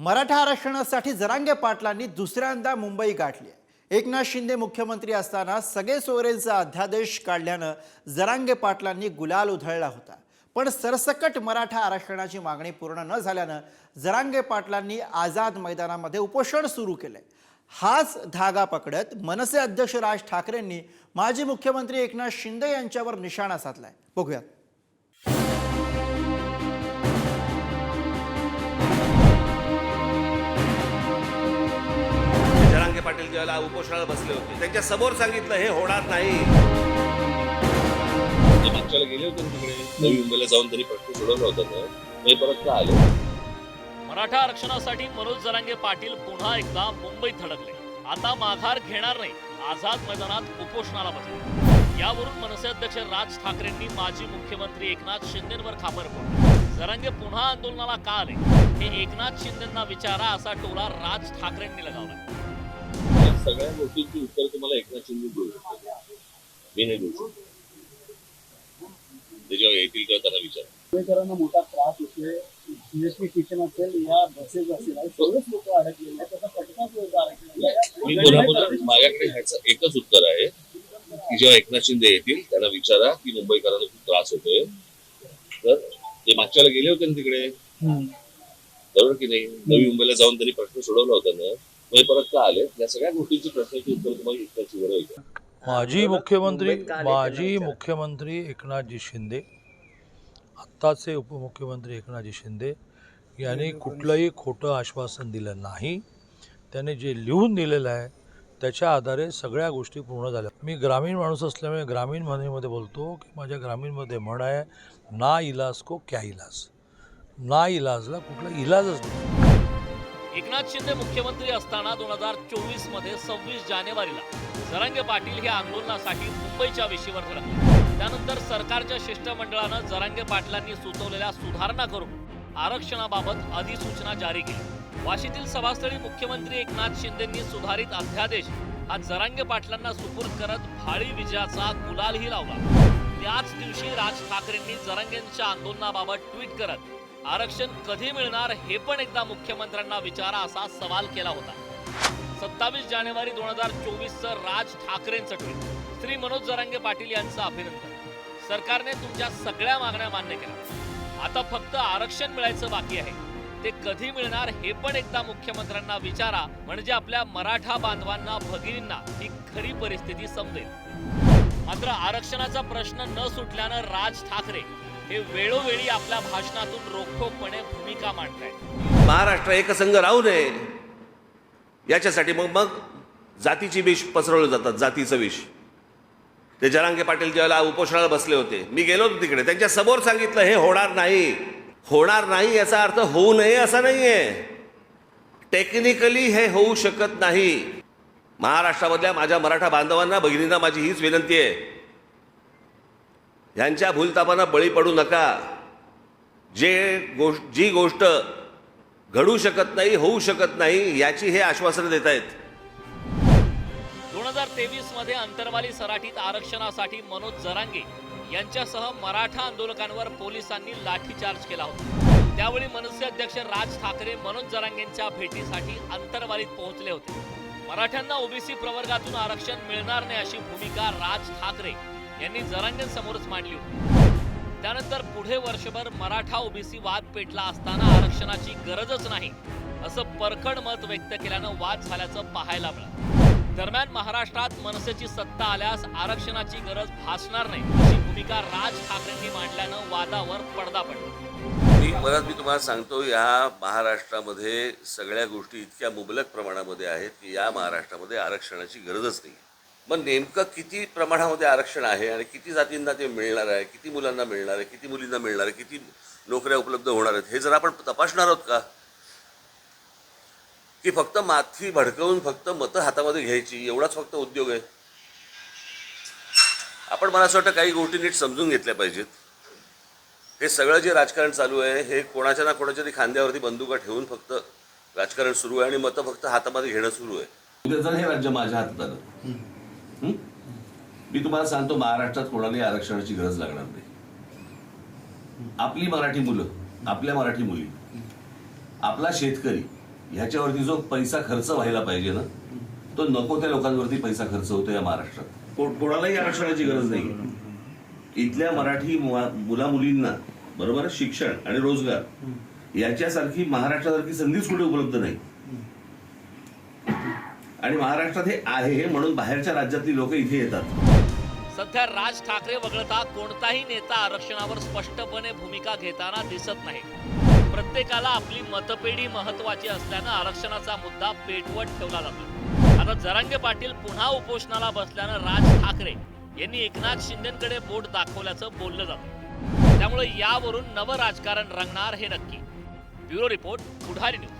मराठा आरक्षणासाठी जरांगे पाटलांनी दुसऱ्यांदा मुंबई गाठली आहे। एकनाथ शिंदे मुख्यमंत्री असताना सगळे सोयरेंचा अध्यादेश काढल्यानं जरांगे पाटलांनी गुलाल उधळला होता। पण सरसकट मराठा आरक्षणाची मागणी पूर्ण न झाल्यानं जरांगे पाटलांनी आझाद मैदानामध्ये उपोषण सुरू केले। हाच धागा पकडत मनसे अध्यक्ष राज ठाकरेंनी माजी मुख्यमंत्री एकनाथ शिंदे यांच्यावर निशाणा साधलाय। बघूया। जरांगे पाटील ज्याला उपोषणाला बसले होते त्यांच्या समोर सांगितलं हे होणार नाही। मागच्याला गेले होते तिकडे नवी मुंबईला जाऊन तरी प्रश्न सोडवला होता ना, हे परत का आले? मराठा आरक्षणासाठी मनोज जरांगे पाटील पुन्हा एकदा मुंबईत धडकले। आता माघार घेणार नाही, आझाद मैदानात उपोषणाला बसले। यावरून मनसे अध्यक्ष राज ठाकरेंनी माजी मुख्यमंत्री एकनाथ शिंदेंवर खापर फोडला। जरांगे पुन्हा आंदोलनाला का आले हे एकनाथ शिंदेंना विचारा, असा टोला राज ठाकरेंनी लगावला। सगळ्या गोष्टींची उत्तर तुम्हाला एकनाथ शिंदे देऊ शकतो, मी नाही देऊ शकतो। ते जेव्हा येतील तेव्हा त्यांना विचार। मुंबईकरांना मोठा त्रास होतोय, सीएसटी स्टेशन असेल या बसेस असेल सर्वच लोक अडकलेले आहेत, त्याचा फटका मी पुन्हा माझ्याकडे ह्याचं एकच उत्तर आहे की जेव्हा एकनाथ शिंदे येतील त्यांना विचारा की मुंबईकरांना खूप त्रास होतोय। तर ते मागच्याला गेले होते ना तिकडे, बरोबर की नाही? नवी मुंबईला जाऊन तरी प्रश्न सोडवला होता ना, मग परत का आले? या सगळ्या गोष्टींची प्रश्नाची उत्तर तुम्हाला एकनाथ शिंदे होईल। माजी मुख्यमंत्री एकनाथजी शिंदे, आत्ताचे उपमुख्यमंत्री एकनाथजी शिंदे यांनी कुठलंही खोटं आश्वासन दिलं नाही। त्याने जे लिहून दिलेलं आहे त्याच्या आधारे सगळ्या गोष्टी पूर्ण झाल्या। मी ग्रामीण माणूस असल्यामुळे ग्रामीण म्हणीमध्ये बोलतो की माझ्या ग्रामीणमध्ये म्हण आहे, ना इलाज को क्या इलाज। ना इलाजला कुठला इलाजच नाही। एकनाथ शिंदे मुख्यमंत्री असताना 2024 मध्ये 26 जानेवारीला जरांगे पाटील हे आंदोलनासाठी मुंबईच्या वेशीवर धडकले। त्यानंतर सरकारच्या शिष्टमंडळानं जरांगे पाटलांनी सुचवलेल्या सुधारणा करून आरक्षणाबाबत अधिसूचना जारी केली। वाशीतील सभास्थळी मुख्यमंत्री एकनाथ शिंदेंनी सुधारित अध्यादेश हा जरांगे पाटलांना सुपूर्द करत भाळी विजयाचा गुलालही लावला। त्याच दिवशी राज ठाकरेंनी जरांगेंच्या आंदोलनाबाबत ट्विट करत आरक्षण कधी मिळणार हे पण एकदा मुख्यमंत्र्यांना विचारा, असा सवाल केला होता। 27 जानेवारी 2024चं राज ठाकरेंचं ट्विट। श्री मनोज जरांगे पाटील यांचं अभिनंदन, सरकारने तुमच्या सगळ्या मागण्या मान्य केल्या, आता फक्त आरक्षण मिळायचं बाकी आहे, ते कधी मिळणार हे पण एकदा मुख्यमंत्र्यांना विचारा, म्हणजे आपल्या मराठा बांधवांना भगिनींना ही खरी परिस्थिती समजेल। मात्र आरक्षणाचा प्रश्न न सुटल्यानं राज ठाकरे हे वेळोवेळी आपल्या भाषणातून रोखठोकपणे भूमिका मांडतायत। महाराष्ट्र एकसंघ राहू नये याच्यासाठी मग जातीची विष पसरवले जातात, जातीचं विष। ते जरांगे पाटील ज्याला उपोषणाला बसले होते, मी गेलो होतो तिकडे, त्यांच्या समोर सांगितलं हे होणार नाही। होणार नाही याचा अर्थ होऊ नये असा नाहीये, टेक्निकली हे होऊ शकत नाही। महाराष्ट्रामधल्या माझ्या मराठा बांधवांना भगिनींना माझी हीच विनंती आहे, यांच्या भूलतापांना बळी पडू नका। जी गोष्ट घडू शकत नाही, होऊ शकत नाही, याची हे आश्वासन देत आहेत। 2023 मध्ये अंतरवाली सराटीत आरक्षणासाठी मनोज जरांगे यांच्यासह मराठा आंदोलकांवर पोलिसांनी लाठीचार्ज केला होता। त्यावेळी मनसे अध्यक्ष राज ठाकरे मनोज जरांगेंच्या भेटीसाठी अंतरवालीत पोहोचले होते। मराठ्यांना ओबीसी प्रवर्गातून आरक्षण मिळणार नाही अशी भूमिका राज ठाकरे यांनी जरांगेंसमोरच मांडली होती। त्यानंतर पुढे वर्षभर मराठा ओबीसी वाद पेटला असताना आरक्षणाची गरजच नाही असं परखड मत व्यक्त केल्यानं वाद झाल्याचं पाहायला मिळालं। दरम्यान महाराष्ट्रात मनसेची सत्ता आल्यास आरक्षणाची गरज भासणार नाही अशी भूमिका राज ठाकरेंनी मांडल्यानं वादावर पडदा पडला। मी तुम्हाला सांगतो, या महाराष्ट्रामध्ये सगळ्या गोष्टी इतक्या मुबलक प्रमाणामध्ये आहेत की या महाराष्ट्रामध्ये आरक्षणाची गरजच नाही। मग नेमकं किती प्रमाणामध्ये आरक्षण आहे आणि किती जातींना ते मिळणार आहे, किती मुलांना मिळणार आहे, किती मुलींना मिळणार आहे, किती नोकऱ्या उपलब्ध होणार आहेत, हे जर आपण तपासणार आहोत का? की फक्त माथी भडकवून फक्त मतं हातामध्ये घ्यायची एवढाच फक्त उद्योग आहे? आपण मला असं वाटतं काही गोष्टी नीट समजून घेतल्या पाहिजेत। हे सगळं जे राजकारण चालू आहे हे कोणाच्या ना कोणाच्या तरी खांद्यावरती बंदुका ठेवून फक्त राजकारण सुरू आहे आणि मतं फक्त हातामध्ये घेणं सुरू आहे। उद्या जर हे राज्य माझ्या हातात आलं, मी तुम्हाला सांगतो महाराष्ट्रात कोणालाही आरक्षणाची गरज लागणार नाही। आपली मराठी मुलं, आपल्या मराठी मुली, आपला शेतकरी ह्याच्यावरती जो पैसा खर्च व्हायला पाहिजे ना, तो नको त्या लोकांवरती पैसा खर्च होतो या महाराष्ट्रात. कोणालाही आरक्षणाची गरज नाही. इथल्या मराठी मुला मुलींना बरोबर शिक्षण आणि रोजगार याच्यासारखी महाराष्ट्रासारखी संधीच कुठे उपलब्ध नाही. आणि महाराष्ट्रात हे आहे म्हणून बाहेरच्या राज्यातली लोक इथे येतात. सध्या राज ठाकरे वगळता कोणताही नेता आरक्षणावर स्पष्टपणे भूमिका घेताना दिसत नाही. प्रत्येकाला आपली मतपेढी महत्वाची असल्यानं आरक्षणाचा मुद्दा पेटवत ठेवला जातो. आता जरांगे पाटील पुन्हा उपोषणाला बसल्यानं राज ठाकरे यांनी एकनाथ शिंदेकडे बोट दाखवल्याचं बोललं जातं. त्यामुळे यावरून नवं राजकारण रंगणार हे नक्की. ब्युरो रिपोर्ट, पुढारी न्यूज.